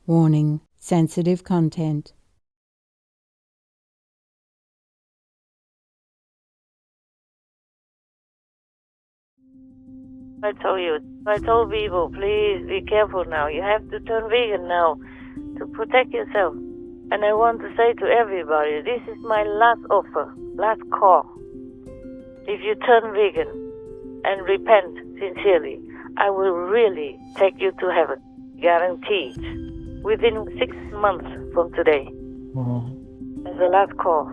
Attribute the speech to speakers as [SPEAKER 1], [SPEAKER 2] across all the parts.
[SPEAKER 1] Warning: sensitive content.
[SPEAKER 2] I told people, please be careful now. You have to turn vegan now to protect yourself. And I want to say to everybody, this is my last offer, last call. If you turn vegan and repent sincerely, I will really take you to heaven, guaranteed. Within 6 months from today. As the last call.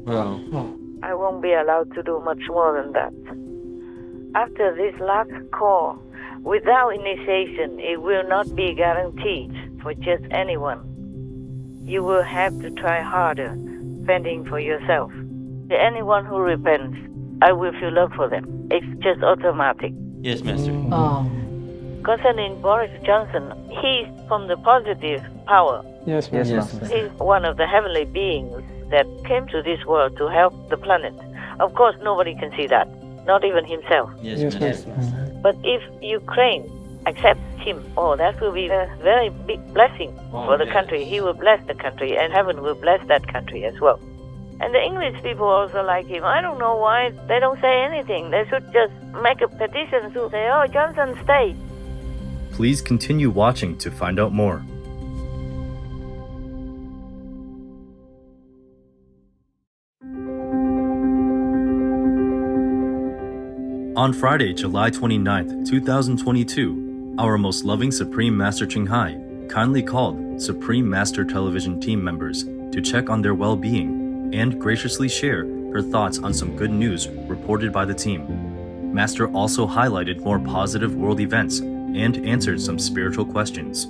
[SPEAKER 3] Wow.
[SPEAKER 2] I won't be allowed to do much more than that. After this last call, without initiation, it will not be guaranteed for just anyone. You will have to try harder, fending for yourself. Anyone who repents, I will feel love for them. It's just automatic.
[SPEAKER 3] Yes, Master.
[SPEAKER 2] Concerning Boris Johnson, he's from the positive power.
[SPEAKER 4] Yes, Master.
[SPEAKER 2] He's one of the heavenly beings that came to this world to help the planet. Of course, nobody can see that, not even himself.
[SPEAKER 3] Yes, Master.
[SPEAKER 2] But if Ukraine accepts him, that will be a very big blessing for the country. He will bless the country, and heaven will bless that country as well. And the English people also like him. I don't know why they don't say anything. They should just make a petition to say, oh, Johnson, stay.
[SPEAKER 5] Please continue watching to find out more. On Friday, July 29th, 2022, our most loving Supreme Master Ching Hai kindly called Supreme Master Television team members to check on their well-being and graciously share her thoughts on some good news reported by the team. Master also highlighted more positive world events and answered some spiritual questions.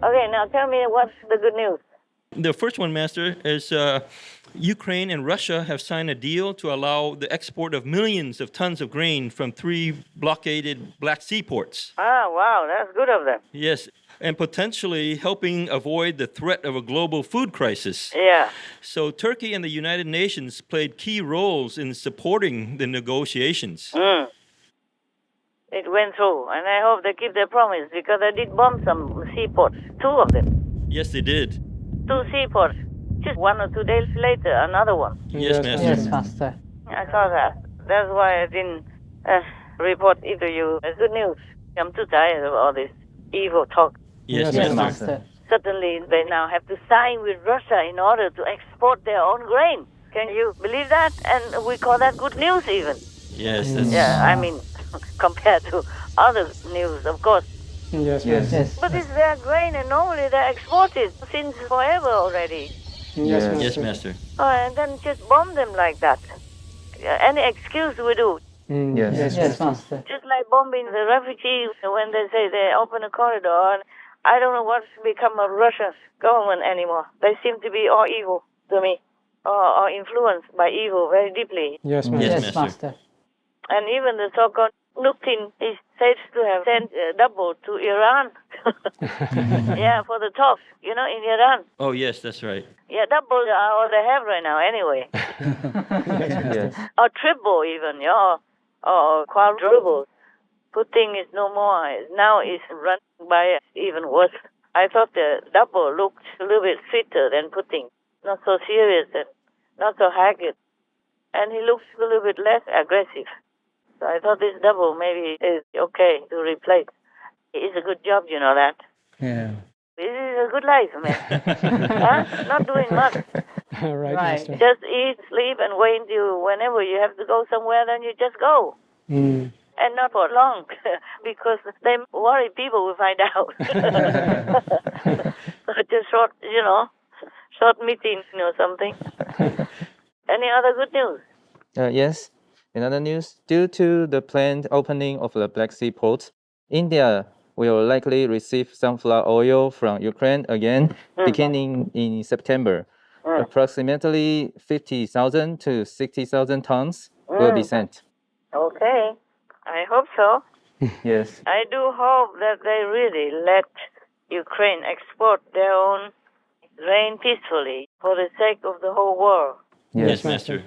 [SPEAKER 2] Okay, now tell me what's the good news.
[SPEAKER 3] The first one, Master, is Ukraine and Russia have signed a deal to allow the export of millions of tons of grain from 3 blockaded Black Sea ports.
[SPEAKER 2] Ah, wow, that's good of them.
[SPEAKER 3] Yes, and potentially helping avoid the threat of a global food crisis.
[SPEAKER 2] Yeah.
[SPEAKER 3] So Turkey and the United Nations played key roles in supporting the negotiations.
[SPEAKER 2] It went through, and I hope they keep their promise, because they did bomb some seaports, 2 of them.
[SPEAKER 3] Yes, they did.
[SPEAKER 2] 2 seaports. Just 1 or 2 days later, another one.
[SPEAKER 3] Yes, Master.
[SPEAKER 1] Yes, Master.
[SPEAKER 2] I saw that. That's why I didn't report it to you. It's good news. I'm too tired of all this evil talk.
[SPEAKER 3] Yes,
[SPEAKER 1] Yes,
[SPEAKER 3] Master.
[SPEAKER 1] Master.
[SPEAKER 2] Suddenly, they now have to sign with Russia in order to export their own grain. Can you believe that? And we call that good news even.
[SPEAKER 3] Yes, that's
[SPEAKER 2] Yeah, I mean, compared to other news, of course.
[SPEAKER 4] Yes, Master.
[SPEAKER 1] Yes.
[SPEAKER 2] But it's their grain, and normally they're exported since forever already.
[SPEAKER 3] Yes, Master.
[SPEAKER 2] Oh, and then just bomb them like that. Any excuse we do.
[SPEAKER 4] Yes.
[SPEAKER 1] Yes, Master.
[SPEAKER 2] Just like bombing the refugees when they say they open a corridor. And I don't know what's become of Russia's government anymore. They seem to be all evil to me, or influenced by evil very deeply.
[SPEAKER 4] Yes, Master.
[SPEAKER 3] Yes,
[SPEAKER 1] Yes,
[SPEAKER 3] Master.
[SPEAKER 1] Master.
[SPEAKER 2] And even the so-called Putin is said to have sent double to Iran. Yeah, for the talks, in Iran.
[SPEAKER 3] Oh, yes, that's right.
[SPEAKER 2] Yeah, double are all they have right now anyway.
[SPEAKER 4] Yes.
[SPEAKER 2] Or triple even, or quadruple. Putin is no more. Now it's run by even worse. I thought the double looked a little bit sweeter than Putin. Not so serious and not so haggard. And he looks a little bit less aggressive. So I thought this double maybe is okay to replace. It's a good job, you know that.
[SPEAKER 4] Yeah.
[SPEAKER 2] This is a good life, man. Huh? Not doing much.
[SPEAKER 4] Right,
[SPEAKER 1] Right.
[SPEAKER 4] Master.
[SPEAKER 2] Just eat, sleep, and wait till whenever you have to go somewhere, then you just go. And not for long, because they worry people will find out. So just short meeting or something. Any other good news?
[SPEAKER 6] Yes. In other news, due to the planned opening of the Black Sea port, India will likely receive sunflower oil from Ukraine again, beginning in September. Approximately 50,000 to 60,000 tons will be sent.
[SPEAKER 2] Okay. I hope so.
[SPEAKER 6] Yes.
[SPEAKER 2] I do hope that they really let Ukraine export their own grain peacefully for the sake of the whole world.
[SPEAKER 3] Yes, Master.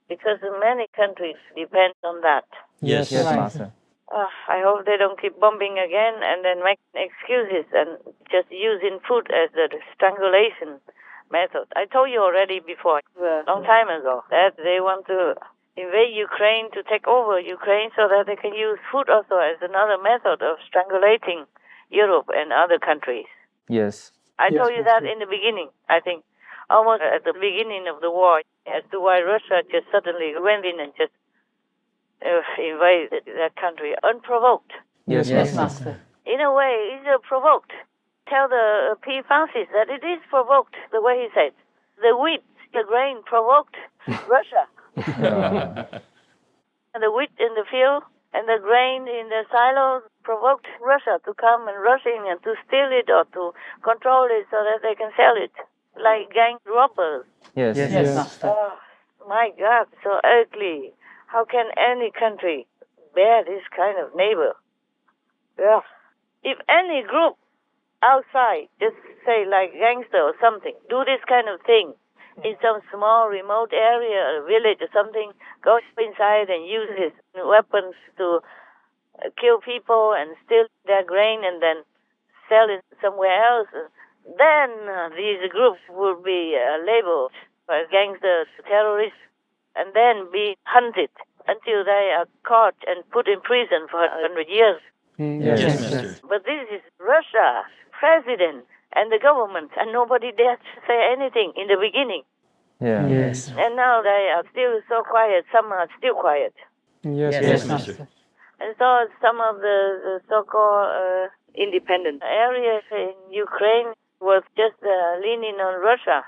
[SPEAKER 2] Because many countries depend on that.
[SPEAKER 3] Yes.
[SPEAKER 6] Yes,
[SPEAKER 1] Right.
[SPEAKER 6] Master.
[SPEAKER 2] I hope they don't keep bombing again and then make excuses and just using food as the strangulation method. I told you already before, a long time ago, that they want to invade Ukraine to take over Ukraine so that they can use food also as another method of strangulating Europe and other countries.
[SPEAKER 6] Yes.
[SPEAKER 2] I
[SPEAKER 4] Yes,
[SPEAKER 2] told you
[SPEAKER 4] that's
[SPEAKER 2] that
[SPEAKER 4] true.
[SPEAKER 2] in the beginning, I think, almost at the beginning of the war, as to why Russia just suddenly went in and just invaded that country unprovoked.
[SPEAKER 6] Yes,
[SPEAKER 4] Yes,
[SPEAKER 6] Master.
[SPEAKER 4] Master.
[SPEAKER 2] In a way, it's provoked. Tell the P. Francis that it is provoked, the way he said. The wheat, the grain provoked Russia. And the wheat in the field and the grain in the silos provoked Russia to come and rush in and to steal it or to control it so that they can sell it, like gang robbers.
[SPEAKER 6] Yes.
[SPEAKER 4] Yes.
[SPEAKER 7] Master.
[SPEAKER 2] Oh, my God, so ugly. How can any country bear this kind of neighbor? Yeah. If any group outside, just say like gangster or something, do this kind of thing in some small remote area or village or something, go inside and use his weapons to kill people and steal their grain and then sell it somewhere else, then these groups will be labeled as gangster terrorists and then be hunted until they are caught and put in prison for 100 years.
[SPEAKER 6] Yes,
[SPEAKER 3] Yes,
[SPEAKER 6] Master.
[SPEAKER 3] Master.
[SPEAKER 2] But this is Russia, president, and the government, and nobody dared to say anything in the beginning.
[SPEAKER 6] Yeah.
[SPEAKER 4] Yes.
[SPEAKER 2] And now they are still so quiet, some are still quiet.
[SPEAKER 4] Yes,
[SPEAKER 3] Yes,
[SPEAKER 4] Master.
[SPEAKER 3] Master.
[SPEAKER 2] And so some of the so-called independent areas in Ukraine was just leaning on Russia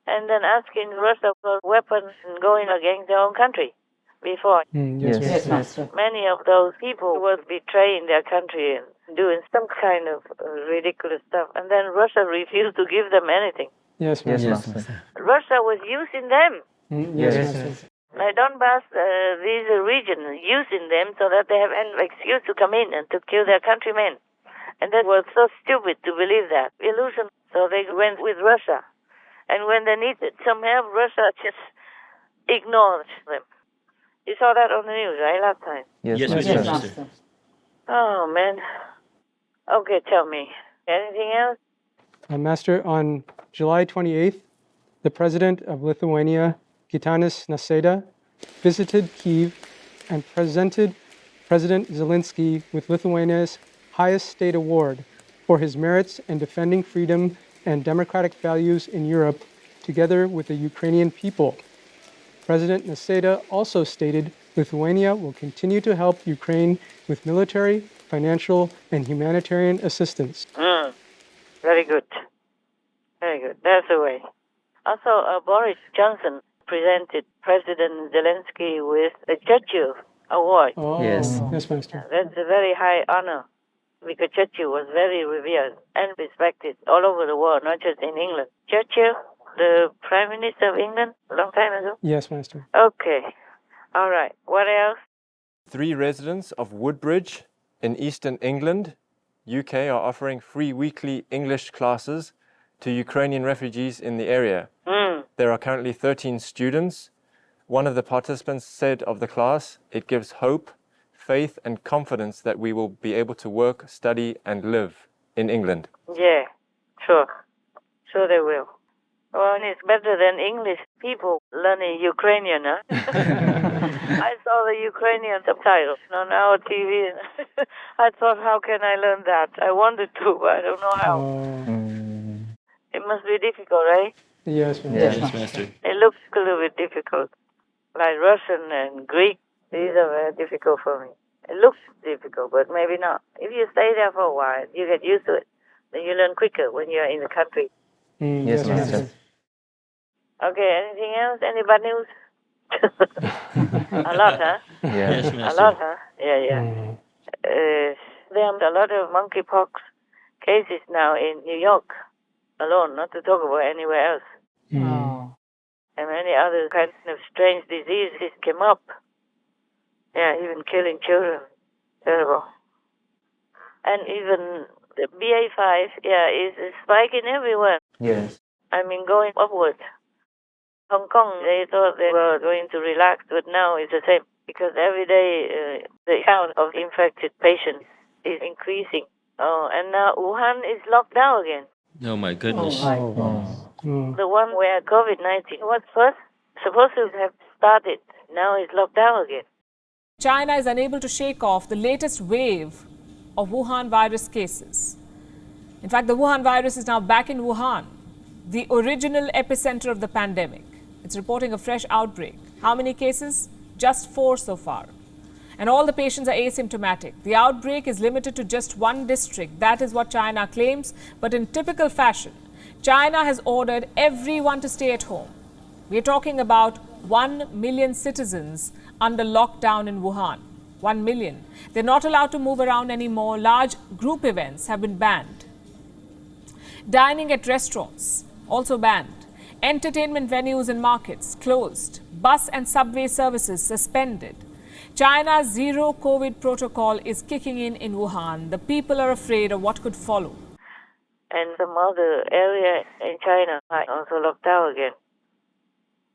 [SPEAKER 2] and then asking Russia for weapons and going against their own country before.
[SPEAKER 4] Yes,
[SPEAKER 6] Yes.
[SPEAKER 7] Yes, Master.
[SPEAKER 2] Many of those people was betraying their country and doing some kind of ridiculous stuff. And then Russia refused to give them anything.
[SPEAKER 4] Yes,
[SPEAKER 6] Yes,
[SPEAKER 4] Master.
[SPEAKER 6] Master.
[SPEAKER 2] Russia was using them,
[SPEAKER 4] Yes,
[SPEAKER 6] Yes.
[SPEAKER 4] Master.
[SPEAKER 2] like Donbass, these regions, using them so that they have an excuse to come in and to kill their countrymen. And that was so stupid to believe that. Illusion. So they went with Russia. And when they needed some help, Russia just ignored them. You saw that on the news, right, last time?
[SPEAKER 6] Yes,
[SPEAKER 3] Yes, we
[SPEAKER 6] Master.
[SPEAKER 3] did,
[SPEAKER 7] Yes,
[SPEAKER 3] Master.
[SPEAKER 7] Master.
[SPEAKER 2] Oh, man. Okay, tell me. Anything else?
[SPEAKER 4] Master, on July 28th, the president of Lithuania, Gitanas Nausėda, visited Kyiv and presented President Zelensky with Lithuania's highest state award for his merits in defending freedom and democratic values in Europe, together with the Ukrainian people. President Nausėda also stated Lithuania will continue to help Ukraine with military, financial, and humanitarian assistance.
[SPEAKER 2] Very good. Very good. That's the way. Also, Boris Johnson presented President Zelensky with a Churchill Award.
[SPEAKER 4] Oh,
[SPEAKER 6] Yes.
[SPEAKER 4] Yes, Master.
[SPEAKER 2] That's a very high honor because Churchill was very revered and respected all over the world, not just in England. Churchill, the Prime Minister of England, a long time ago.
[SPEAKER 4] Yes, Master.
[SPEAKER 2] Okay. All right. What else?
[SPEAKER 8] 3 residents of Woodbridge in eastern England, UK, are offering free weekly English classes to Ukrainian refugees in the area. There are currently 13 students. One of the participants said of the class, "It gives hope, faith, and confidence that we will be able to work, study, and live in England."
[SPEAKER 2] Yeah, sure. Sure they will. Well, and it's better than English people learning Ukrainian, huh? I saw the Ukrainian subtitles on our TV. I thought, how can I learn that? I wanted to, but I don't know how. It must be difficult, right?
[SPEAKER 4] Yes, Master.
[SPEAKER 6] Yes.
[SPEAKER 3] Yes, Master.
[SPEAKER 2] It looks a little bit difficult. Like Russian and Greek, these are very difficult for me. It looks difficult, but maybe not. If you stay there for a while, you get used to it. Then you learn quicker when you're in the country.
[SPEAKER 6] Yes, Master.
[SPEAKER 2] Okay, anything else? Any bad news? A lot, huh?
[SPEAKER 6] Yeah.
[SPEAKER 3] Yes,
[SPEAKER 2] A
[SPEAKER 3] Master.
[SPEAKER 2] lot, huh? Yeah. There are a lot of monkeypox cases now in New York alone, not to talk about anywhere else.
[SPEAKER 7] Oh.
[SPEAKER 2] And many other kinds of strange diseases came up. Yeah, even killing children. Terrible. And even the BA5, is spiking everywhere.
[SPEAKER 6] Yes.
[SPEAKER 2] I mean, going upward. Hong Kong, they thought they were going to relax, but now it's the same. because every day the count of infected patients is increasing. Oh, and now Wuhan is locked down again.
[SPEAKER 3] Oh my goodness.
[SPEAKER 2] The one where COVID-19 was first supposed to have started, now it's locked down again.
[SPEAKER 7] China is unable to shake off the latest wave of Wuhan virus cases. In fact, the Wuhan virus is now back in Wuhan, the original epicenter of the pandemic. It's reporting a fresh outbreak. How many cases? Just 4 so far. And all the patients are asymptomatic. The outbreak is limited to just one district. That is what China claims. But in typical fashion, China has ordered everyone to stay at home. We're talking about 1 million citizens under lockdown in Wuhan. 1 million. They're not allowed to move around anymore. Large group events have been banned. Dining at restaurants also banned. Entertainment venues and markets closed. Bus and subway services suspended. China's zero COVID protocol is kicking in Wuhan. The people are afraid of what could follow.
[SPEAKER 2] And some other area in China are also locked down again.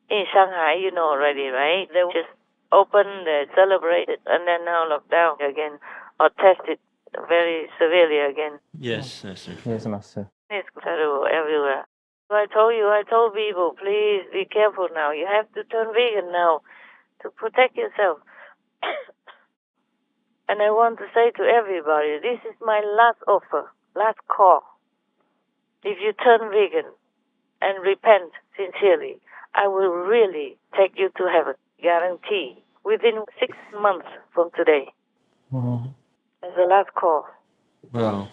[SPEAKER 2] In Shanghai, you know already, right? They just opened, they celebrated, and then now locked down again, or tested very severely again.
[SPEAKER 3] Yes, Master.
[SPEAKER 6] Yes, Master.
[SPEAKER 2] It's terrible everywhere. I told people, please be careful now. You have to turn vegan now to protect yourself. And I want to say to everybody, this is my last offer, last call. If you turn vegan and repent sincerely, I will really take you to heaven, guarantee, within 6 months from today. As a last call.
[SPEAKER 3] Wow.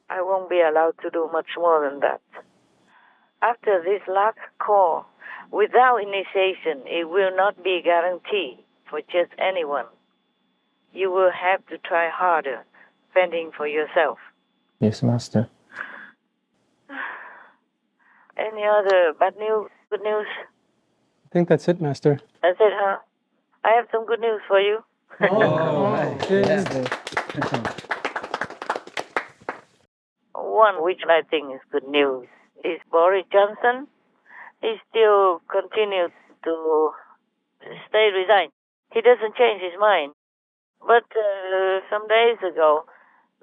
[SPEAKER 2] I won't be allowed to do much more than that. After this last call, without initiation, it will not be guaranteed for just anyone. You will have to try harder, fending for yourself.
[SPEAKER 6] Yes, Master.
[SPEAKER 2] Any other bad news, good news?
[SPEAKER 4] I think that's it, Master.
[SPEAKER 2] That's it, huh? I have some good news for you. One which I think is good news is Boris Johnson. He still continues to stay resigned. He doesn't change his mind. But some days ago,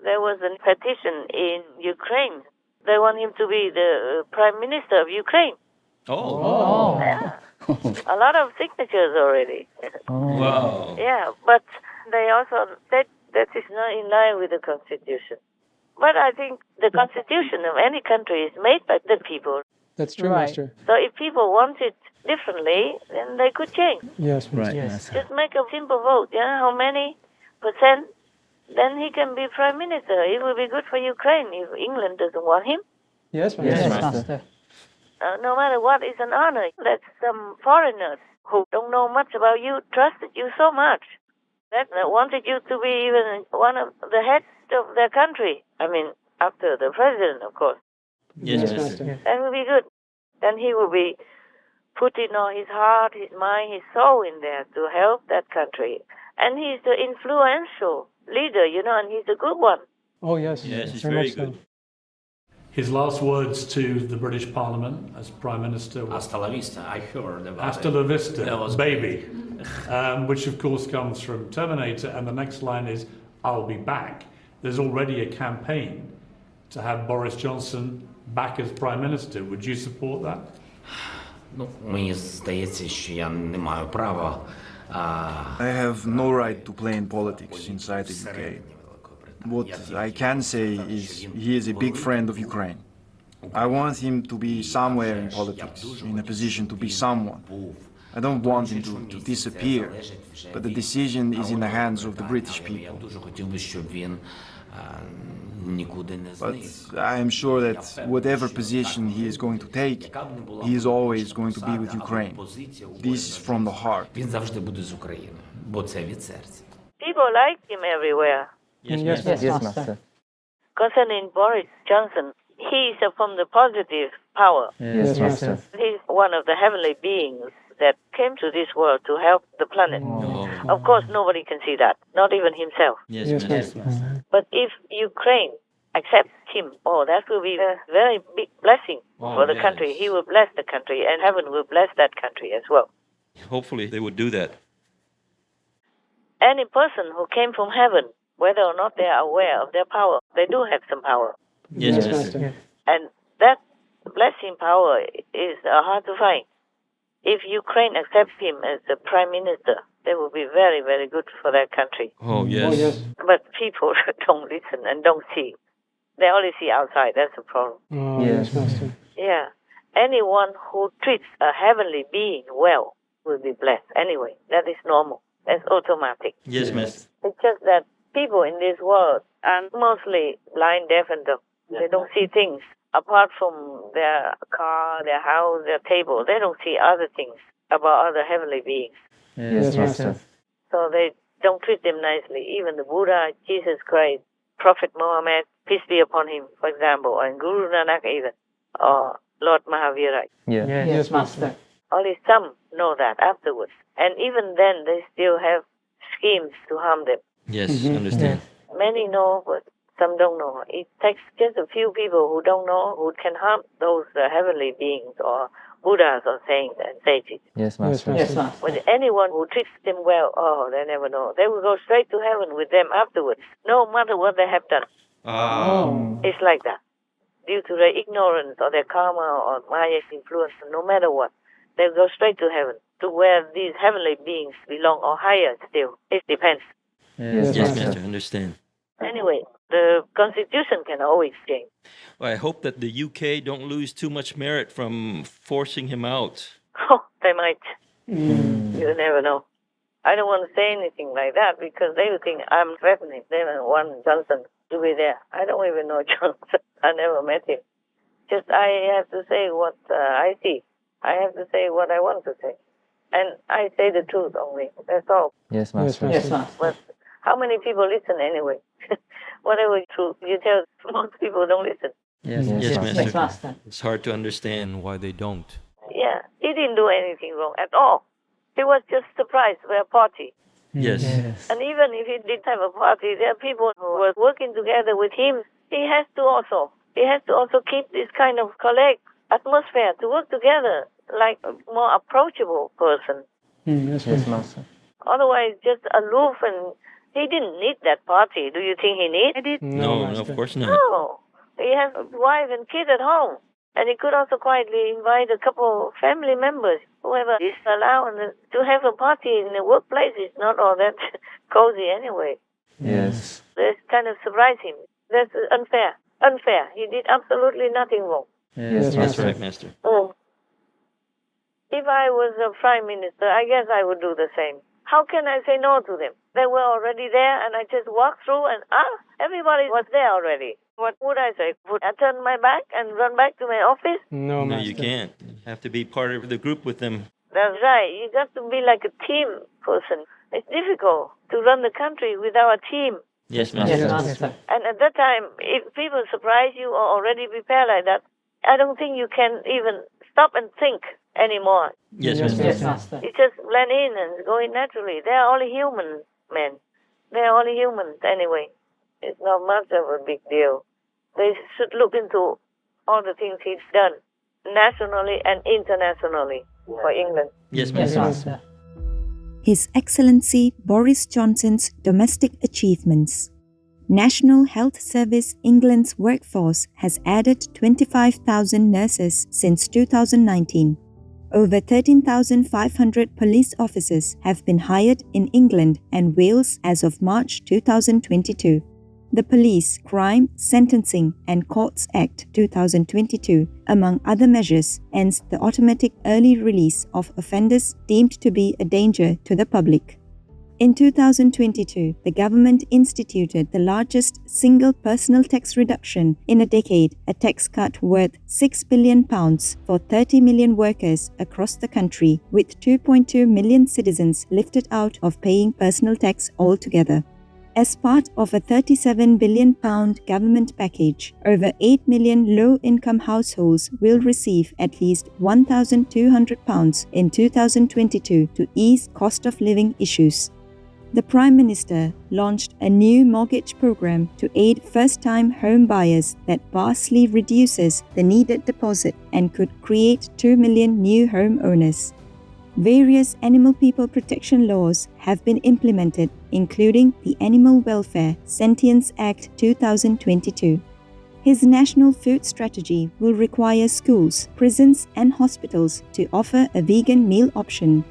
[SPEAKER 2] there was a petition in Ukraine. They want him to be the Prime Minister of Ukraine.
[SPEAKER 3] Oh.
[SPEAKER 2] Yeah. A lot of signatures already.
[SPEAKER 3] Wow.
[SPEAKER 2] Yeah, but they also said that is not in line with the Constitution. But I think the Constitution of any country is made by the people.
[SPEAKER 4] That's true, Master.
[SPEAKER 2] So if people want it differently, then they could change.
[SPEAKER 4] Yes, Master.
[SPEAKER 6] Yes.
[SPEAKER 2] Just make a simple vote, yeah, how many percent, then he can be Prime Minister. It will be good for Ukraine if England doesn't want him.
[SPEAKER 4] Yes, Master.
[SPEAKER 6] Yes, Master.
[SPEAKER 2] No matter what, it's an honor that some foreigners who don't know much about you trusted you so much that they wanted you to be even one of the heads of their country. I mean, after the president, of course.
[SPEAKER 3] Yes,
[SPEAKER 4] Yes,
[SPEAKER 3] Master.
[SPEAKER 4] Master.
[SPEAKER 2] That will be good. Then he will be putting all his heart, his mind, his soul in there to help that country. And he's the influential leader, you know, and he's a good one.
[SPEAKER 4] Oh, yes.
[SPEAKER 3] Yes, he's
[SPEAKER 4] very
[SPEAKER 3] very
[SPEAKER 4] much so.
[SPEAKER 3] good.
[SPEAKER 9] His last words to the British Parliament as Prime Minister were
[SPEAKER 10] Hasta la vista, I heard about
[SPEAKER 9] "Hasta
[SPEAKER 10] it.
[SPEAKER 9] la vista,
[SPEAKER 10] That was
[SPEAKER 9] baby," which of course comes from Terminator, and the next line is "I'll be back." There's already a campaign to have Boris Johnson back as Prime Minister. Would you support that?
[SPEAKER 10] Ну, мені здається, що я не маю права.
[SPEAKER 11] I have no right to play in politics inside the UK. What I can say is he is a big friend of Ukraine. I want him to be somewhere in politics, in a position to be someone. I don't want him to disappear, but the decision is in the hands of the British
[SPEAKER 10] Я
[SPEAKER 11] people.
[SPEAKER 10] дуже хотів би, щоб він нікуди не
[SPEAKER 11] But
[SPEAKER 10] зник.
[SPEAKER 11] I am sure that whatever position he is going to take, he is always going to be with Ukraine. This is from the heart.
[SPEAKER 10] Він завжди буде з Україною, бо це від серця.
[SPEAKER 2] People like him everywhere.
[SPEAKER 3] Yes,
[SPEAKER 4] Yes,
[SPEAKER 3] Master.
[SPEAKER 6] Yes, Master.
[SPEAKER 2] Concerning Boris Johnson, he is from the positive power.
[SPEAKER 6] Yes, Master.
[SPEAKER 2] He's one of the heavenly beings that came to this world to help the planet.
[SPEAKER 3] Oh.
[SPEAKER 2] Of course, nobody can see that, not even himself.
[SPEAKER 3] Yes,
[SPEAKER 4] Yes,
[SPEAKER 3] Master.
[SPEAKER 4] Master.
[SPEAKER 2] But if Ukraine accepts him, oh, that will be a very big blessing for the country.
[SPEAKER 3] yes.
[SPEAKER 2] He will bless the country, and heaven will bless that country as well.
[SPEAKER 3] Hopefully they would do that.
[SPEAKER 2] any person who came from heaven, whether or not they are aware of their power, they do have some power.
[SPEAKER 3] Yes, Master.
[SPEAKER 2] And that blessing power is hard to find. If Ukraine accepts him as the prime minister, that would be very, very good for that country.
[SPEAKER 3] Oh, yes.
[SPEAKER 2] But people don't listen and don't see. They only see outside. That's the problem.
[SPEAKER 4] Oh, yes, Master.
[SPEAKER 2] Yeah. Anyone who treats a heavenly being well will be blessed. Anyway, that is normal. That's automatic.
[SPEAKER 3] Yes, Master.
[SPEAKER 2] It's just that people in this world are mostly blind, deaf, and dumb. They don't see things apart from their car, their house, their table. They don't see other things about other heavenly beings.
[SPEAKER 6] Yes, Master.
[SPEAKER 2] So they don't treat them nicely. Even the Buddha, Jesus Christ, Prophet Muhammad, peace be upon him, for example, and Guru Nanak even, or Lord Mahavira.
[SPEAKER 6] Yeah.
[SPEAKER 4] Yes, Master.
[SPEAKER 2] Only some know that afterwards. And even then, they still have schemes to harm them.
[SPEAKER 3] Yes, understand.
[SPEAKER 2] Many know, but some don't know. It takes just a few people who don't know who can harm those heavenly beings or Buddhas or saints and sages.
[SPEAKER 6] Yes, Master.
[SPEAKER 4] Yes, Master.
[SPEAKER 2] But anyone who treats them well, oh, they never know. They will go straight to heaven with them afterwards, no matter what they have done. It's like that. Due to their ignorance or their karma or Maya's influence, no matter what, they'll go straight to heaven, to where these heavenly beings belong, or higher still. It depends.
[SPEAKER 6] Yes,
[SPEAKER 3] Yes, Master, understand.
[SPEAKER 2] Anyway, the constitution can always change.
[SPEAKER 3] Well, I hope that the UK don't lose too much merit from forcing him out.
[SPEAKER 2] Oh, they might. You never know. I don't want to say anything like that because they will think I'm threatening them and want Johnson to be there. I don't even know Johnson. I never met him. Just I have to say what I see. I have to say what I want to say. And I say the truth only. That's all.
[SPEAKER 6] Yes, Master.
[SPEAKER 4] Yes, Master.
[SPEAKER 2] But how many people listen anyway? Whatever truth you tell, most people don't listen.
[SPEAKER 6] Yes,
[SPEAKER 3] Yes,
[SPEAKER 6] Master.
[SPEAKER 3] Master.
[SPEAKER 4] Master.
[SPEAKER 3] It's hard to understand why they don't.
[SPEAKER 2] Yeah, he didn't do anything wrong at all. He was just surprised by a party.
[SPEAKER 3] Yes.
[SPEAKER 2] And even if he did have a party, there are people who were working together with him. He has to also keep this kind of collect atmosphere to work together like a more approachable person.
[SPEAKER 4] Yes,
[SPEAKER 6] Yes, Master.
[SPEAKER 2] Otherwise, just aloof, and he didn't need that party. Do you think he needed it?
[SPEAKER 3] No,
[SPEAKER 4] Master.
[SPEAKER 3] of course not.
[SPEAKER 2] No. He has a wife and kid at home. And he could also quietly invite a couple of family members, whoever is allowed to have a party in the workplace. Is not all that cozy anyway.
[SPEAKER 6] Yes.
[SPEAKER 2] That's kind of surprised him. That's unfair. Unfair. He did absolutely nothing wrong.
[SPEAKER 6] Yes,
[SPEAKER 3] That's
[SPEAKER 6] Master.
[SPEAKER 3] right, Master.
[SPEAKER 2] If I was a prime minister, I guess I would do the same. How can I say no to them? They were already there, and I just walked through, and everybody was there already. What would I say? Would I turn my back and run back to my office?
[SPEAKER 4] No,
[SPEAKER 3] No,
[SPEAKER 4] Master.
[SPEAKER 3] you can't. You have to be part of the group with them.
[SPEAKER 2] That's right. You got to be like a team person. It's difficult to run the country without a team.
[SPEAKER 3] Yes, Master.
[SPEAKER 4] Yes, Master.
[SPEAKER 2] And at that time, if people surprise you or already prepare like that, I don't think you can even stop and think anymore.
[SPEAKER 3] Yes, Master.
[SPEAKER 4] Yes, Master.
[SPEAKER 2] You just blend in and go in naturally. They are only human men. They are only humans anyway. It's not much of a big deal. They should look into all the things he's done, nationally and internationally, for England.
[SPEAKER 3] Yes,
[SPEAKER 4] Yes,
[SPEAKER 3] Master.
[SPEAKER 4] Master.
[SPEAKER 1] His Excellency Boris Johnson's domestic achievements. National Health Service England's workforce has added 25,000 nurses since 2019. Over 13,500 police officers have been hired in England and Wales as of March 2022. The Police, Crime, Sentencing and Courts Act 2022, among other measures, ends the automatic early release of offenders deemed to be a danger to the public. In 2022, the government instituted the largest single personal tax reduction in a decade, a tax cut worth £6 billion for 30 million workers across the country, with 2.2 million citizens lifted out of paying personal tax altogether. As part of a £37 billion government package, over 8 million low-income households will receive at least £1,200 in 2022 to ease cost of living issues. The Prime Minister launched a new mortgage program to aid first-time home buyers that vastly reduces the needed deposit and could create 2 million new homeowners. Various animal people protection laws have been implemented, including the Animal Welfare Sentience Act 2022. His national food strategy will require schools, prisons, and hospitals to offer a vegan meal option.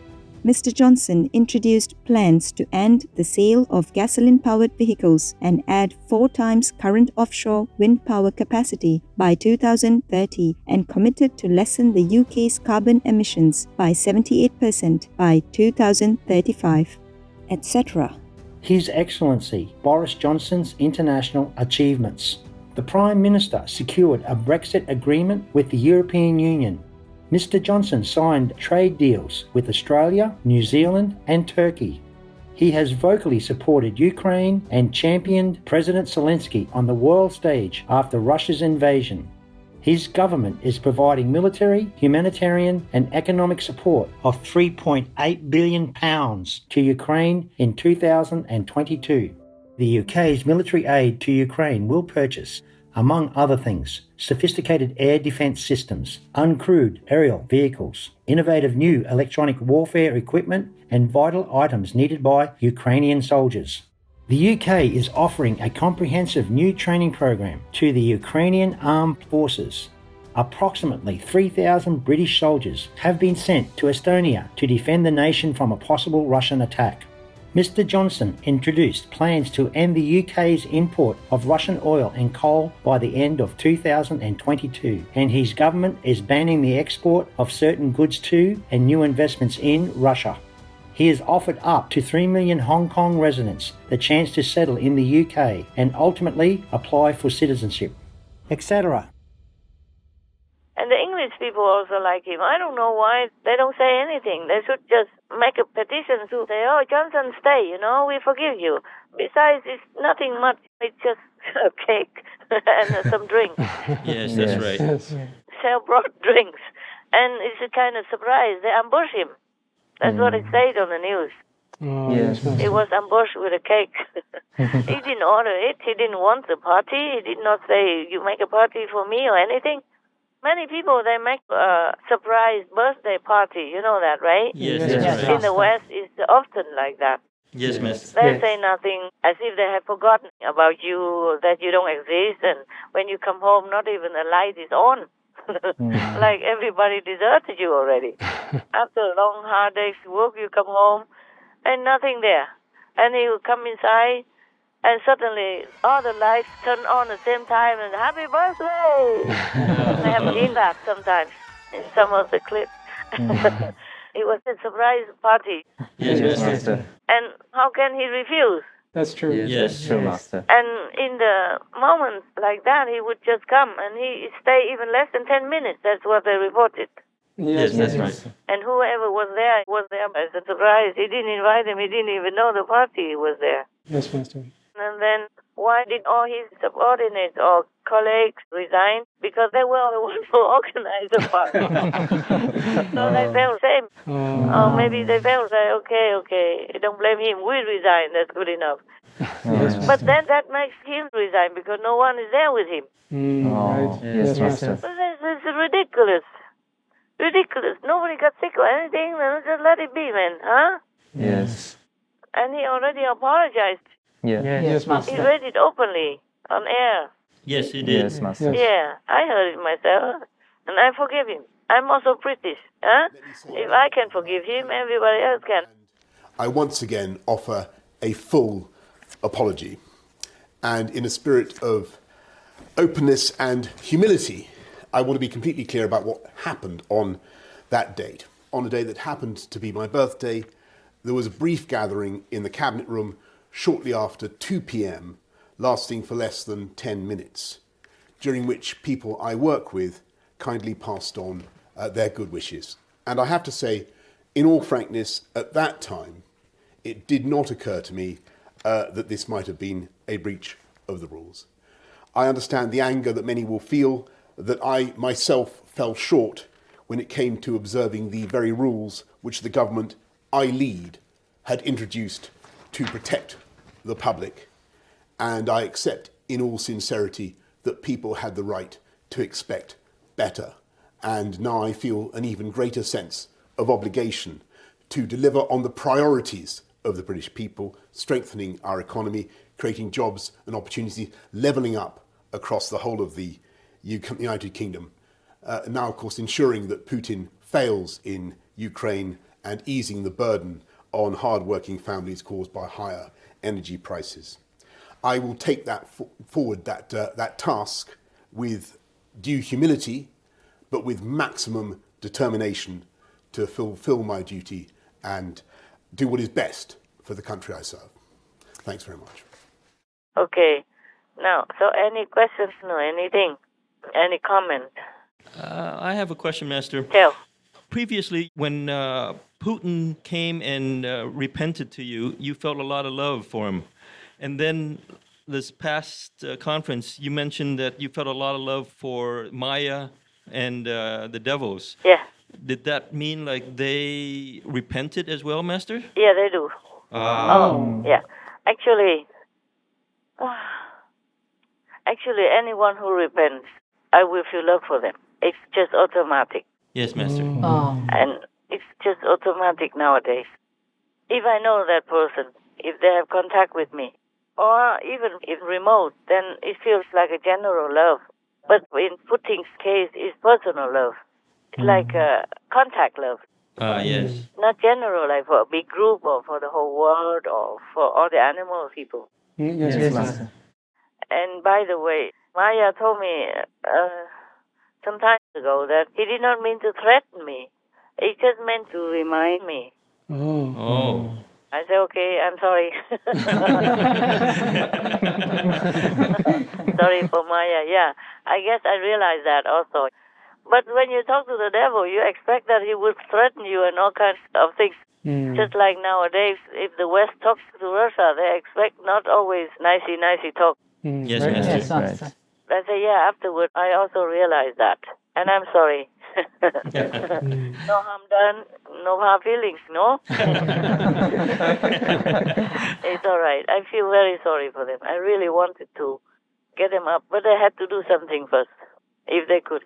[SPEAKER 1] Mr. Johnson introduced plans to end the sale of gasoline-powered vehicles and add 4 times current offshore wind power capacity by 2030 and committed to lessen the UK's carbon emissions by 78% by 2035, etc.
[SPEAKER 12] His Excellency Boris Johnson's international achievements. The Prime Minister secured a Brexit agreement with the European Union. Mr. Johnson signed trade deals with Australia, New Zealand, and Turkey. He has vocally supported Ukraine and championed President Zelensky on the world stage after Russia's invasion. His government is providing military, humanitarian, and economic support of £3.8 billion to Ukraine in 2022. The UK's military aid to Ukraine will purchase, among other things, sophisticated air defence systems, uncrewed aerial vehicles, innovative new electronic warfare equipment, and vital items needed by Ukrainian soldiers. The UK is offering a comprehensive new training program to the Ukrainian armed forces. Approximately 3,000 British soldiers have been sent to Estonia to defend the nation from a possible Russian attack. Mr. Johnson introduced plans to end the UK's import of Russian oil and coal by the end of 2022, and his government is banning the export of certain goods to and new investments in Russia. He has offered up to 3 million Hong Kong residents the chance to settle in the UK and ultimately apply for citizenship, etc.
[SPEAKER 2] And the English people also like him. I don't know why they don't say anything. They should just make a petition to say, oh, Johnson, stay, we forgive you. Besides, it's nothing much. It's just a cake and some drinks.
[SPEAKER 3] Yes, that's right.
[SPEAKER 2] Sell brought drinks. And it's a kind of surprise. They ambush him. That's what it said on the news. He was ambushed with a cake. He didn't order it. He didn't want the party. He did not say, you make a party for me or anything. Many people, they make a surprise birthday party. You know that, right?
[SPEAKER 3] Yes, that's right.
[SPEAKER 2] In the West, it's often like that.
[SPEAKER 3] Yes, miss.
[SPEAKER 2] They say nothing as if they have forgotten about you, that you don't exist. And when you come home, not even a light is on. Like everybody deserted you already. After a long, hard day's work, you come home and nothing there. And you come inside, and suddenly all the lights turn on at the same time, and happy birthday! They have seen that sometimes in some of the clips. It was a surprise party.
[SPEAKER 3] Yes, Master.
[SPEAKER 2] And how can he refuse?
[SPEAKER 4] That's true.
[SPEAKER 3] Yes,
[SPEAKER 6] true, Master.
[SPEAKER 2] And in the moments like that, he would just come, and he stay even less than 10 minutes. That's what they reported.
[SPEAKER 3] Yes, that's right.
[SPEAKER 2] And whoever was there as a surprise. He didn't invite him. He didn't even know the party was there.
[SPEAKER 4] Yes, Master.
[SPEAKER 2] And then why did all his subordinates or colleagues resign? Because they were the ones who organized the party. So they felt same. Or maybe they felt like, okay, don't blame him. We resign. That's good enough. But then that makes him resign because no one is there with him.
[SPEAKER 4] Right.
[SPEAKER 6] Yes, Master.
[SPEAKER 2] But this is ridiculous. Ridiculous. Nobody got sick or anything. Then just let it be, man. Huh?
[SPEAKER 6] Yes.
[SPEAKER 2] And he already apologized.
[SPEAKER 6] Yes,
[SPEAKER 2] He read it openly on air.
[SPEAKER 3] Yes, he did.
[SPEAKER 6] Yes, Master.
[SPEAKER 2] Yeah, I heard it myself. And I forgive him. I'm also British. Huh? If I can forgive him, everybody else can.
[SPEAKER 13] I once again offer a full apology. And in a spirit of openness and humility, I want to be completely clear about what happened on that date. On a day that happened to be my birthday, there was a brief gathering in the cabinet room shortly after 2 p.m, lasting for less than 10 minutes, during which people I work with kindly passed on their good wishes. And I have to say, in all frankness, at that time, it did not occur to me that this might have been a breach of the rules. I understand the anger that many will feel that I myself fell short when it came to observing the very rules which the government I lead had introduced to protect the public, and I accept in all sincerity that people had the right to expect better, and now I feel an even greater sense of obligation to deliver on the priorities of the British people, strengthening our economy, creating jobs and opportunities, levelling up across the whole of the United Kingdom. Now, of course, ensuring that Putin fails in Ukraine and easing the burden on hard-working families caused by higher energy prices. I will take that forward, that task, with due humility, but with maximum determination to fulfil my duty and do what is best for the country I serve. Thanks very much.
[SPEAKER 2] Okay. Now, so any questions? No, anything? Any comment?
[SPEAKER 3] I have a question, Master.
[SPEAKER 2] Tell.
[SPEAKER 3] Previously, when Putin came and repented to you, you felt a lot of love for him. And then this past conference, you mentioned that you felt a lot of love for Maya and the devils.
[SPEAKER 2] Yeah.
[SPEAKER 3] Did that mean like they repented as well, Master?
[SPEAKER 2] Yeah, they do. Yeah. Actually, anyone who repents, I will feel love for them. It's just automatic.
[SPEAKER 3] Yes, Master.
[SPEAKER 2] And it's just automatic nowadays. If I know that person, if they have contact with me, or even if remote, then it feels like a general love. But in Putin's case, it's personal love. It's like a contact love.
[SPEAKER 3] Yes.
[SPEAKER 2] Not general, like for a big group or for the whole world or for all the animal people.
[SPEAKER 4] Yes, Master.
[SPEAKER 2] And by the way, Maya told me some time ago that he did not mean to threaten me. He just meant to remind me.
[SPEAKER 3] Oh.
[SPEAKER 2] I said, okay, I'm sorry. Sorry for Maya. Yeah, I guess I realized that also. But when you talk to the devil, you expect that he would threaten you and all kinds of things. Just like nowadays, if the West talks to Russia, they expect not always nicey talk.
[SPEAKER 3] Yes, Master.
[SPEAKER 6] Yes, right.
[SPEAKER 2] I say, yeah, afterward, I also realized that. And I'm sorry. No harm done, no hard feelings, no? It's all right. I feel very sorry for them. I really wanted to get them up, but they had to do something first, if they could.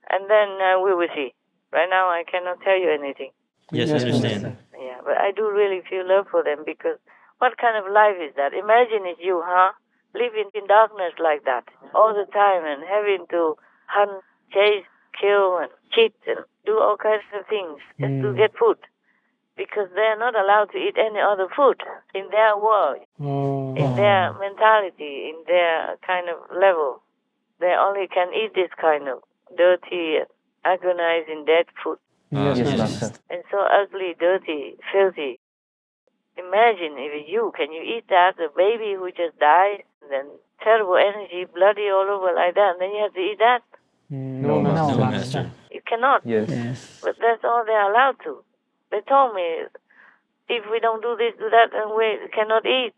[SPEAKER 2] And then we will see. Right now, I cannot tell you anything.
[SPEAKER 3] Yes, I understand.
[SPEAKER 2] Yeah, but I do really feel love for them because what kind of life is that? Imagine it's you, living in darkness like that all the time and having to hunt, chase, kill, and cheat and do all kinds of things just to get food. Because they're not allowed to eat any other food in their world, in their mentality, in their kind of level. They only can eat this kind of dirty and agonizing dead food.
[SPEAKER 6] Yes, Master.
[SPEAKER 2] And so ugly, dirty, filthy. Imagine if can you eat that, the baby who just died, then terrible energy, bloody all over like that, and then you have to eat that?
[SPEAKER 6] No, Master.
[SPEAKER 2] You cannot.
[SPEAKER 6] Yes.
[SPEAKER 2] But that's all they're allowed to. They told me, if we don't do this, do that, then we cannot eat.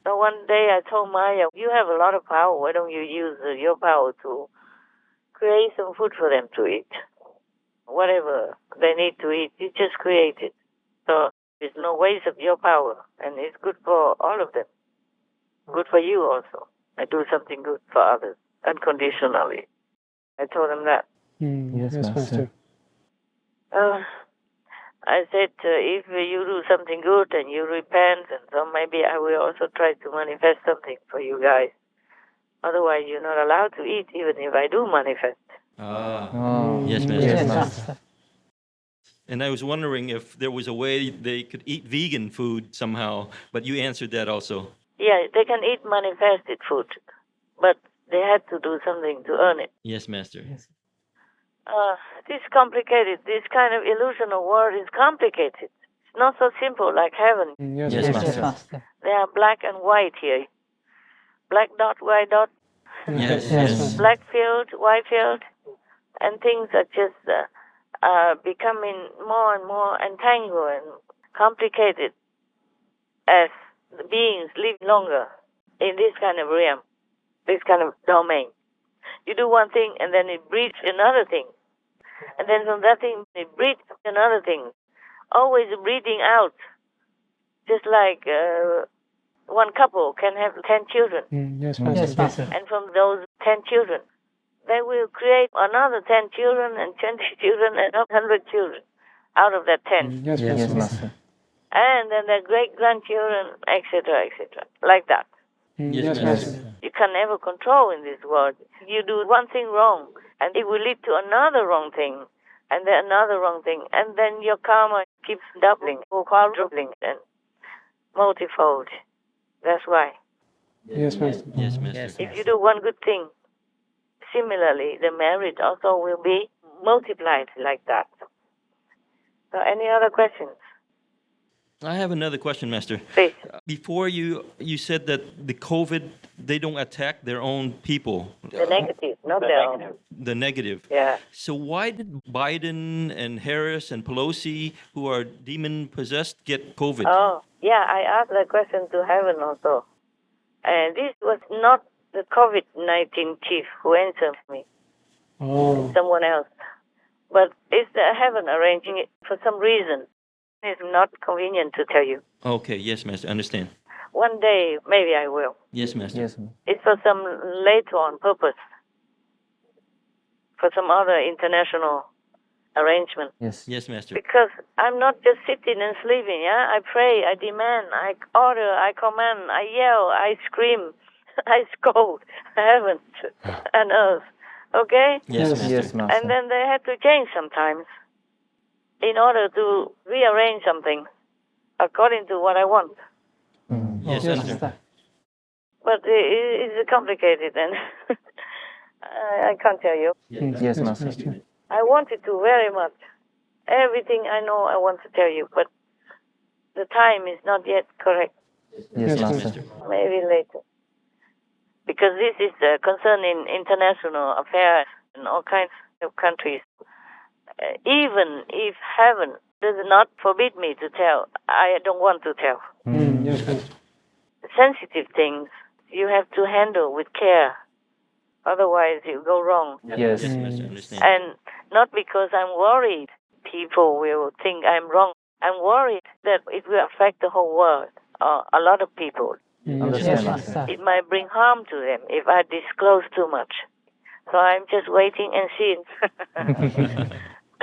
[SPEAKER 2] So one day I told Maya, you have a lot of power, why don't you use your power to create some food for them to eat? Whatever they need to eat, you just create it. So there's no waste of your power, and it's good for all of them. Good for you also. I do something good for others, unconditionally. I told them that.
[SPEAKER 4] Yes, Master.
[SPEAKER 2] I said, if you do something good and you repent, and so maybe I will also try to manifest something for you guys. Otherwise, you're not allowed to eat, even if I do manifest.
[SPEAKER 3] Yes, Master.
[SPEAKER 6] Yes, Master.
[SPEAKER 3] And I was wondering if there was a way they could eat vegan food somehow, but you answered that also.
[SPEAKER 2] Yeah, they can eat manifested food, but they had to do something to earn it.
[SPEAKER 3] Yes, Master.
[SPEAKER 2] This complicated. This kind of illusional world is complicated. It's not so simple like heaven.
[SPEAKER 4] Yes,
[SPEAKER 3] Yes,
[SPEAKER 4] Master.
[SPEAKER 3] Master.
[SPEAKER 2] They are black and white here. Black dot, white dot.
[SPEAKER 3] Yes.
[SPEAKER 2] Black field, white field. And things are just becoming more and more entangled and complicated as the beings live longer in this kind of realm, this kind of domain. You do one thing and then it breeds another thing. And then from that thing it breeds another thing. Always breeding out. Just like one couple can have 10 children.
[SPEAKER 4] Yes, Master.
[SPEAKER 2] And from those 10 children, they will create another 10 children and 20 children and 100 children. out of that 10.
[SPEAKER 4] Yes,
[SPEAKER 6] Yes,
[SPEAKER 4] Master.
[SPEAKER 6] Master.
[SPEAKER 2] And then the great-grandchildren, etc., etc., like that.
[SPEAKER 4] Yes,
[SPEAKER 3] Master.
[SPEAKER 4] Master.
[SPEAKER 2] You can never control in this world. You do one thing wrong, and it will lead to another wrong thing, and then another wrong thing, and then your karma keeps doubling or quadrupling and multifold. That's why.
[SPEAKER 4] Yes, Master.
[SPEAKER 3] Yes, Master.
[SPEAKER 2] If you do one good thing, similarly, the merit also will be multiplied like that. So, any other questions?
[SPEAKER 3] I have another question, Master.
[SPEAKER 2] Please.
[SPEAKER 3] Before you said that the COVID, they don't attack their own people.
[SPEAKER 2] The negative, not the own.
[SPEAKER 3] The negative.
[SPEAKER 2] Yeah.
[SPEAKER 3] So why did Biden and Harris and Pelosi, who are demon possessed, get COVID?
[SPEAKER 2] Oh, yeah, I asked that question to heaven also. And this was not the COVID-19 chief who answered me,
[SPEAKER 4] Oh.
[SPEAKER 2] someone else. But it's the heaven arranging it for some reason. It's not convenient to tell you.
[SPEAKER 3] Okay, yes, Master. Understand.
[SPEAKER 2] One day, maybe I will.
[SPEAKER 3] Yes, Master.
[SPEAKER 6] Yes.
[SPEAKER 2] It's for some later on purpose, for some other international arrangement.
[SPEAKER 6] Yes.
[SPEAKER 3] Yes, Master.
[SPEAKER 2] Because I'm not just sitting and sleeping, yeah? I pray, I demand, I order, I command, I yell, I scream, I scold heaven and earth. Okay?
[SPEAKER 3] Yes, Master.
[SPEAKER 6] Yes, Master.
[SPEAKER 2] And then they had to change sometimes in order to rearrange something according to what I want.
[SPEAKER 3] Yes,
[SPEAKER 4] Yes,
[SPEAKER 3] Master.
[SPEAKER 4] Master.
[SPEAKER 2] But it's complicated and I can't tell you.
[SPEAKER 6] Yes, Master.
[SPEAKER 2] I wanted to very much. Everything I know I want to tell you, but the time is not yet correct.
[SPEAKER 6] Yes,
[SPEAKER 4] Yes,
[SPEAKER 6] Master.
[SPEAKER 2] Maybe later. Because this is concerning international affairs in all kinds of countries. Even if heaven does not forbid me to tell, I don't want to tell.
[SPEAKER 4] Yes, Master.
[SPEAKER 2] Sensitive things you have to handle with care. Otherwise, you go wrong.
[SPEAKER 6] Yes.
[SPEAKER 3] Yes, Master. Understand.
[SPEAKER 2] And not because I'm worried people will think I'm wrong. I'm worried that it will affect the whole world, a lot of people.
[SPEAKER 6] Understand, Master.
[SPEAKER 2] It might bring harm to them if I disclose too much. So I'm just waiting and seeing.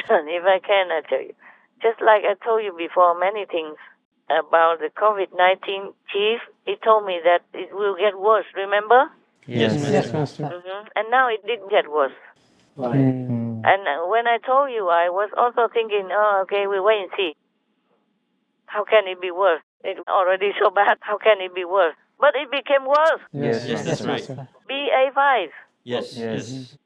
[SPEAKER 2] If I can, I tell you. Just like I told you before, many things about the COVID-19 chief, he told me that it will get worse, remember?
[SPEAKER 3] Yes, Master.
[SPEAKER 4] Yes, Master.
[SPEAKER 2] And now it didn't get worse.
[SPEAKER 4] Mm.
[SPEAKER 2] And when I told you, I was also thinking, oh, okay, we wait and see. How can it be worse? It's already so bad. How can it be worse? But it became worse.
[SPEAKER 4] Yes,
[SPEAKER 3] Yes, that's right.
[SPEAKER 4] Master.
[SPEAKER 2] BA5.
[SPEAKER 3] Yes,
[SPEAKER 6] Yes.
[SPEAKER 3] yes.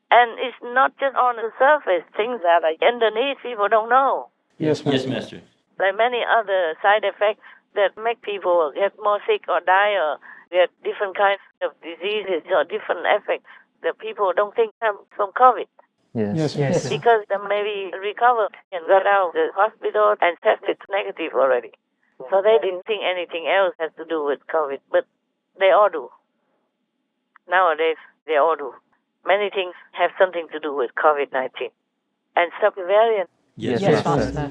[SPEAKER 2] And it's not just on the surface, things that are underneath people don't know.
[SPEAKER 4] Yes, Master.
[SPEAKER 3] Yes, Master.
[SPEAKER 2] Like many other side effects that make people get more sick or die or get different kinds of diseases or different effects that people don't think come from COVID.
[SPEAKER 6] Yes.
[SPEAKER 4] Yes.
[SPEAKER 2] Because they maybe recovered and got out of the hospital and tested negative already. So they didn't think anything else has to do with COVID, but they all do. Nowadays, they all do. Many things have something to do with COVID-19. And subvariant.
[SPEAKER 3] Yes,
[SPEAKER 6] Yes,
[SPEAKER 3] Master.
[SPEAKER 6] Master.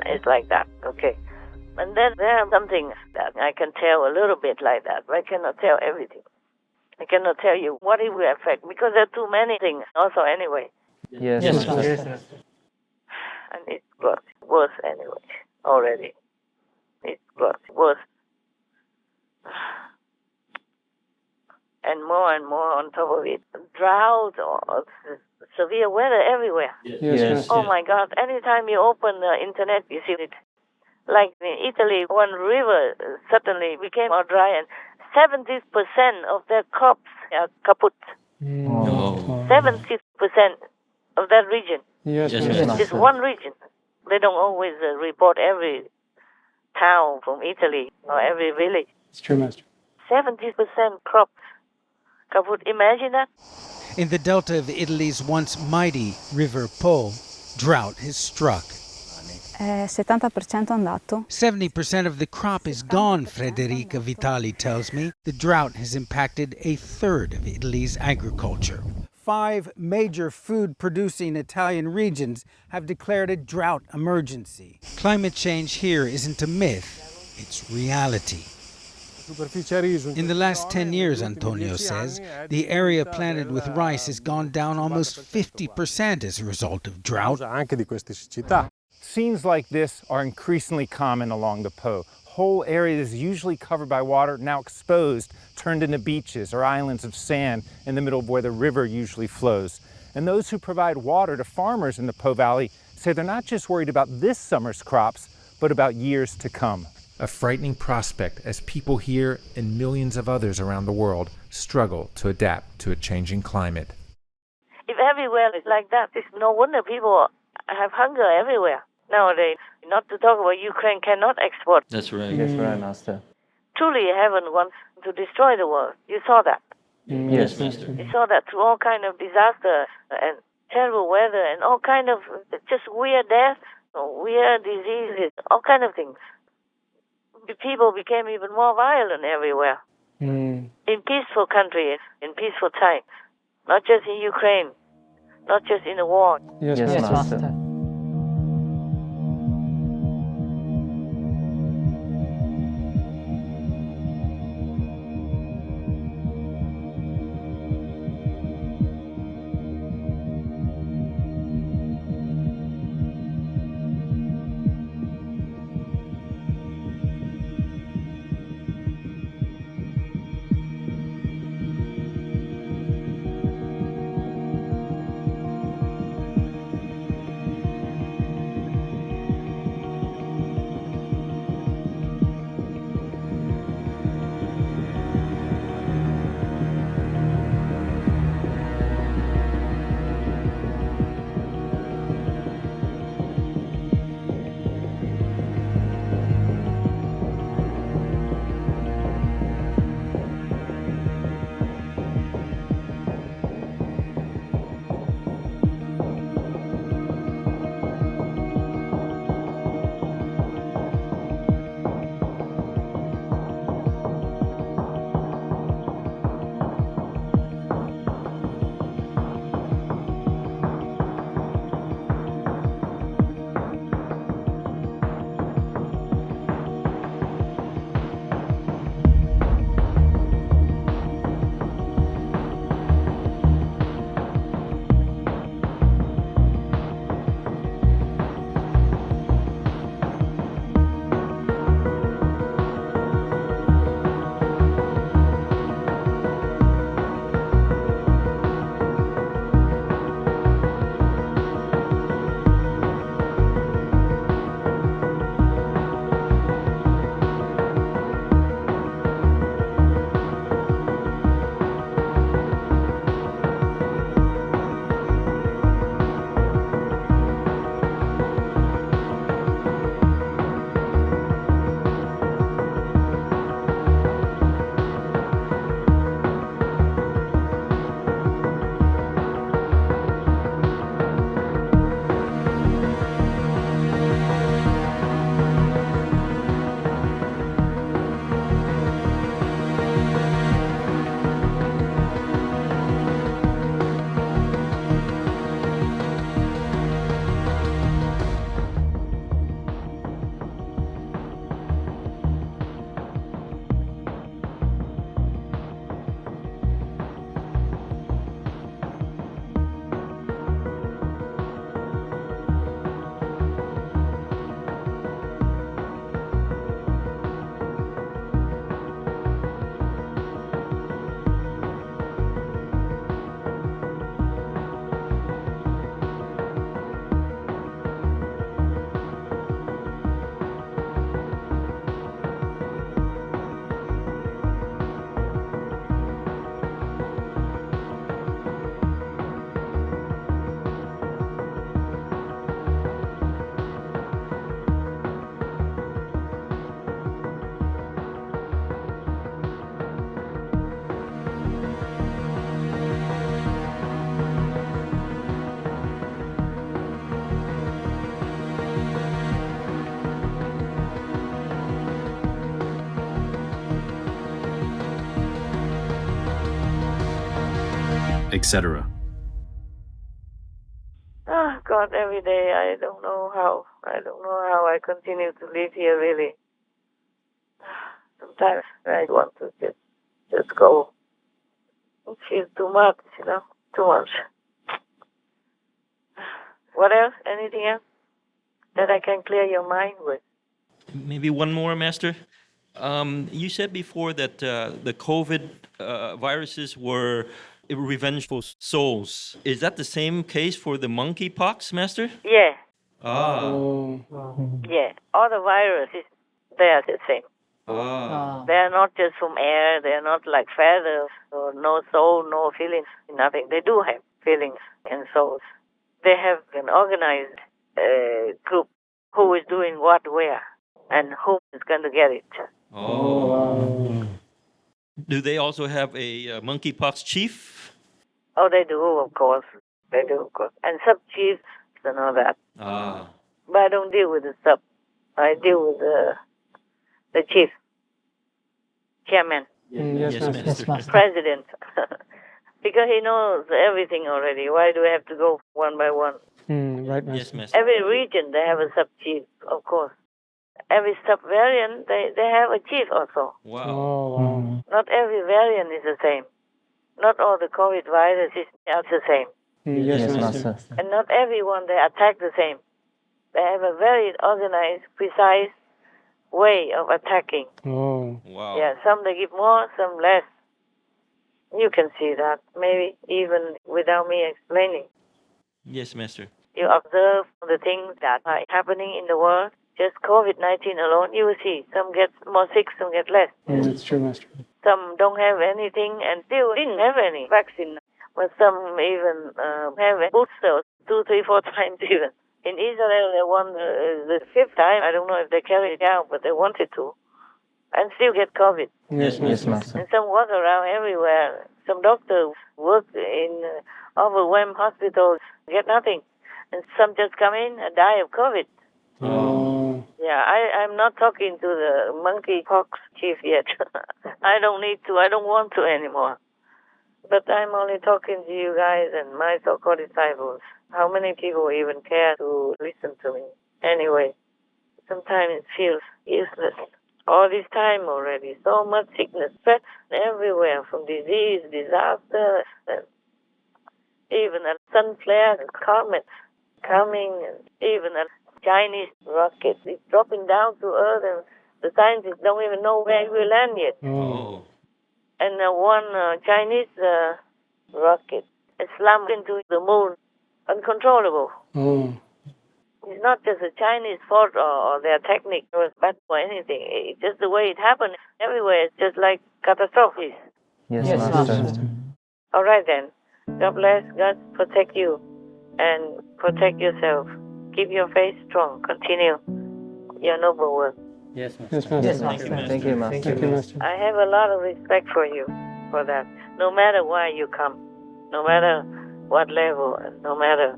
[SPEAKER 2] It's like that, okay. And then there are some things that I can tell a little bit like that, but I cannot tell everything. I cannot tell you what it will affect because there are too many things also anyway.
[SPEAKER 6] Yes,
[SPEAKER 4] Yes,
[SPEAKER 6] Master.
[SPEAKER 4] Master.
[SPEAKER 2] And it got worse anyway, already. It got worse. And more on cold or severe weather everywhere.
[SPEAKER 6] Yes.
[SPEAKER 2] Oh my God! Anytime you open the internet, you see it. Like in Italy, one river suddenly became all dry, and 70% of their crops are kaput. 70% of that region.
[SPEAKER 4] Yes,
[SPEAKER 2] Just one region. They don't always report every town from Italy or every village.
[SPEAKER 4] It's true, Master.
[SPEAKER 2] 70% crops kaput. Imagine that.
[SPEAKER 14] In the delta of Italy's once mighty river Po, drought has struck.
[SPEAKER 15] 70% andato.
[SPEAKER 14] 70% of the crop is gone, Frederica Vitali tells me. The drought has impacted a third of Italy's agriculture. 5 major food-producing Italian regions have declared a drought emergency. Climate change here isn't a myth, it's reality. In the last 10 years, Antonio says, the area planted with rice has gone down almost 50% as a result of drought.
[SPEAKER 16] Scenes like this are increasingly common along the Po. Whole areas usually covered by water, now exposed, turned into beaches or islands of sand in the middle of where the river usually flows. And those who provide water to farmers in the Po Valley say they're not just worried about this summer's crops, but about years to come.
[SPEAKER 17] A frightening prospect as people here and millions of others around the world struggle to adapt to a changing climate.
[SPEAKER 2] If everywhere is like that, it's no wonder people have hunger everywhere nowadays. Not to talk about Ukraine cannot export.
[SPEAKER 3] That's right.
[SPEAKER 6] Yes, right, Master.
[SPEAKER 2] Truly, heaven wants to destroy the world. You saw that.
[SPEAKER 6] Yes, Master.
[SPEAKER 2] You saw that through all kind of disaster and terrible weather and all kind of just weird deaths, weird diseases, all kind of things. The people became even more violent everywhere. In peaceful countries, in peaceful times, not just in Ukraine, not just in the war.
[SPEAKER 6] Yes, Master.
[SPEAKER 5] etc.
[SPEAKER 2] Oh God, every day I don't know how I continue to live here really. Sometimes I want to just go. It feels too much, too much. What else? Anything else that I can clear your mind with?
[SPEAKER 3] Maybe one more, Master. You said before that the COVID viruses were revengeful souls. Is that the same case for the monkeypox, Master?
[SPEAKER 2] Yeah.
[SPEAKER 3] Ah.
[SPEAKER 2] Yeah. All the viruses, they are the same.
[SPEAKER 3] Ah.
[SPEAKER 2] They are not just from air. They are not like feathers or no soul, no feelings, nothing. They do have feelings and souls. They have an organized group who is doing what where and who is going to get it.
[SPEAKER 3] Oh. Do they also have a monkeypox chief?
[SPEAKER 2] Oh, they do, of course. They do, of course. And sub-chiefs and all that.
[SPEAKER 3] Ah.
[SPEAKER 2] But I don't deal with the sub. I deal with the chief. Chairman.
[SPEAKER 3] Yes, Master.
[SPEAKER 2] President. Because he knows everything already. Why do we have to go one by one?
[SPEAKER 4] Right, Master.
[SPEAKER 3] Yes, Master.
[SPEAKER 2] Every region, they have a sub-chief, of course. Every sub-variant, they have a chief also.
[SPEAKER 3] Wow.
[SPEAKER 4] Oh, wow.
[SPEAKER 2] Not every variant is the same. Not all the COVID viruses are the same.
[SPEAKER 4] Yes, Master.
[SPEAKER 2] And not everyone, they attack the same. They have a very organized, precise way of attacking.
[SPEAKER 4] Oh.
[SPEAKER 3] Wow.
[SPEAKER 2] Yeah, some they give more, some less. You can see that, maybe even without me explaining.
[SPEAKER 3] Yes, Master.
[SPEAKER 2] You observe the things that are happening in the world. Just COVID-19 alone, you will see. Some get more sick, some get less.
[SPEAKER 4] That's true, Master.
[SPEAKER 2] Some don't have anything and still didn't have any vaccine. But some even have a booster 2, 3, 4 times even. In Israel, they won the 5th time. I don't know if they carried it out, but they wanted to. And still get COVID.
[SPEAKER 4] Yes, Master.
[SPEAKER 2] And some walk around everywhere. Some doctors work in overwhelmed hospitals, get nothing. And some just come in and die of COVID.
[SPEAKER 4] Oh.
[SPEAKER 2] Yeah, I'm not talking to the monkeypox chief yet. I don't need to. I don't want to anymore. But I'm only talking to you guys and my so-called disciples. How many people even care to listen to me? Anyway, sometimes it feels useless. All this time already, so much sickness, threats everywhere, from disease, disaster, and even a sun flare, comets coming, and even a Chinese rocket is dropping down to Earth, and the scientists don't even know where it will land yet.
[SPEAKER 3] Oh.
[SPEAKER 2] And one Chinese rocket slammed into the moon, uncontrollable.
[SPEAKER 4] Oh.
[SPEAKER 2] It's not just a Chinese fault or their technique was bad or anything. It's just the way it happened everywhere. It's just like catastrophes.
[SPEAKER 6] Yes,
[SPEAKER 4] Yes,
[SPEAKER 6] Master.
[SPEAKER 4] Master.
[SPEAKER 2] All right then. God bless. God protect you and protect yourself. Keep your faith strong. Continue your noble work.
[SPEAKER 4] Yes, Master.
[SPEAKER 6] Thank you, Master.
[SPEAKER 4] Thank you, Master.
[SPEAKER 2] I have a lot of respect for you for that. No matter why you come, no matter what level, and no matter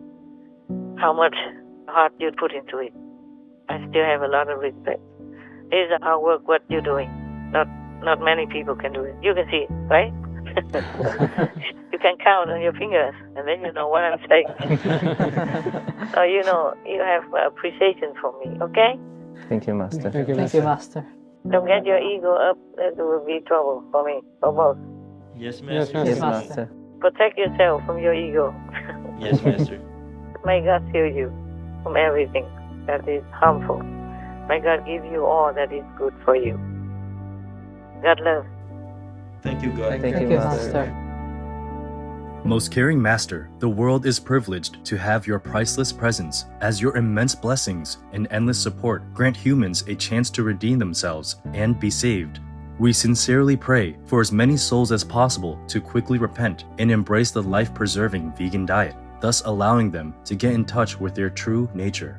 [SPEAKER 2] how much heart you put into it, I still have a lot of respect. It is hard work what you're doing. Not many people can do it. You can see it, right? You can count on your fingers, and then you know what I'm saying. So you know you have appreciation for me, okay?
[SPEAKER 6] Thank you, Master.
[SPEAKER 4] Thank you,
[SPEAKER 15] Thank you,
[SPEAKER 4] Master.
[SPEAKER 15] Master.
[SPEAKER 2] Don't get your ego up. That will be trouble for me, for both.
[SPEAKER 3] Yes,
[SPEAKER 4] Yes,
[SPEAKER 3] Master.
[SPEAKER 6] Yes,
[SPEAKER 15] Master.
[SPEAKER 6] Master.
[SPEAKER 2] Protect yourself from your ego.
[SPEAKER 3] Yes, Master.
[SPEAKER 2] May God shield you from everything that is harmful. May God give you all that is good for you. God love.
[SPEAKER 3] Thank you, God.
[SPEAKER 6] Thank
[SPEAKER 15] Thank
[SPEAKER 6] you,
[SPEAKER 15] you,
[SPEAKER 6] Master.
[SPEAKER 15] Master.
[SPEAKER 5] Most caring Master, the world is privileged to have your priceless presence, as your immense blessings and endless support grant humans a chance to redeem themselves and be saved. We sincerely pray for as many souls as possible to quickly repent and embrace the life-preserving vegan diet, thus allowing them to get in touch with their true nature.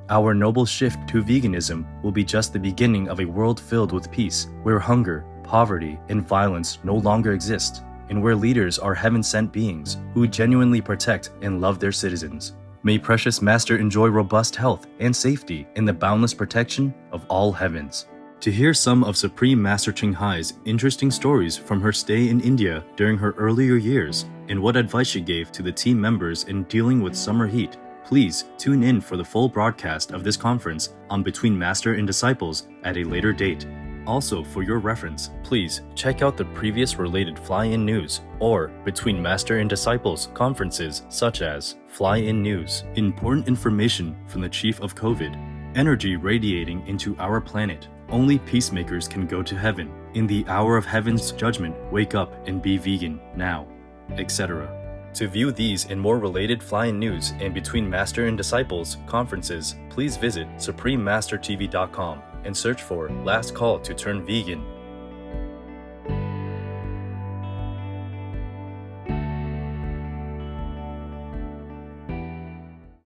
[SPEAKER 5] Our noble shift to veganism will be just the beginning of a world filled with peace, where hunger, poverty, and violence no longer exist, and where leaders are heaven-sent beings who genuinely protect and love their citizens. May precious Master enjoy robust health and safety in the boundless protection of all heavens. To hear some of Supreme Master Ching Hai's interesting stories from her stay in India during her earlier years and what advice she gave to the team members in dealing with summer heat, please tune in for the full broadcast of this conference on Between Master and Disciples at a later date. Also, for your reference, please check out the previous related Fly-In News or Between Master and Disciples conferences such as Fly-In News, important information from the Chief of COVID, energy radiating into our planet, only peacemakers can go to heaven, in the hour of heaven's judgment, wake up and be vegan now, etc. To view these and more related Fly-In News and Between Master and Disciples conferences, please visit suprememastertv.com and search for Last Call to Turn Vegan